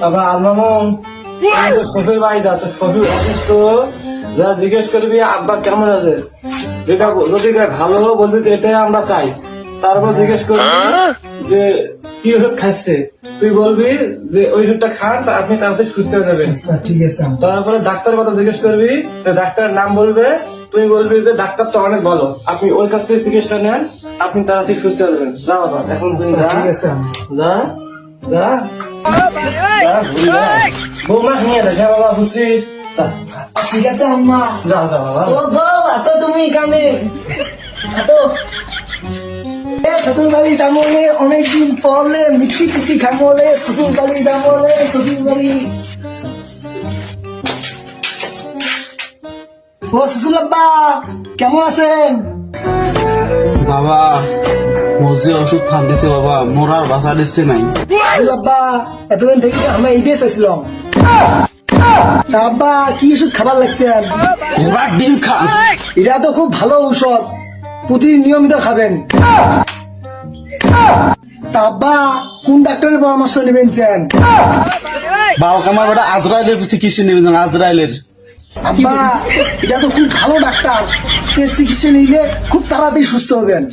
বাবা আলমামুন শ্বশুর বাড়িতে আছে, শ্বশুর অসুস্থ, যা জিজ্ঞেস করবি আব্বা কেমন আছে, যেটা যদি ভালো বলবি যে এটাই আমরা চাই, তারপর জিজ্ঞেস করবি যে কি ওষুধ খাচ্ছে, তুই বলবি যে ওই ওষুধটা খান আপনি তাড়াতাড়ি সুস্থ হয়ে যাবেন। ঠিক আছে তারপরে ডাক্তার কথা জিজ্ঞেস করবি, ডাক্তারের নাম বলবে, তুই বলবি যে ডাক্তারটা অনেক ভালো, আপনি ওর কাছ থেকে চিকিৎসা নেন, আপনি তাড়াতাড়ি সুস্থ হয়ে যাবেন। যা বাবা এখন তুমি যা, ঠিক আছে যা যা বৌমা নিয়ে দেখে বাবা বুঝছি। ঠিক আছে আম্মা। যাও যাও বাবা। ও বউ, এত তুমি এখানে এত শ্বশুর বাড়ি দামলে অনেকদিন পরে মিষ্টি মিষ্টি খামলে শ্বশুর বাড়ি দামলে শ্বশুর বাড়ি। ও শ্বশুর আব্বা কেমন আছেন? বাবা মসজিদ ওষুধ ফান দিছে বাবা, মোরার বাসা দিচ্ছে নাই। শ্বশুর আব্বা এতদিন থেকে আমরা এইটাই চাইছিলাম। তা আব্বা কি ওষুধ খাবার লাগছেন? এবার ডিম খান। এটা তো খুব ভালো ঔষধ, প্রতিদিন নিয়মিত খাবেন। তা আব্বা কোন ডাক্তারের পরামর্শ নেবেন চান? বাবা আমার বেটা আজরাইলের চিকিৎসা নেবেন, আজরাইলের। আব্বা এটা তো খুব ভালো ডাক্তার, এর চিকিৎসা নিলে খুব তাড়াতাড়ি সুস্থ হবেন।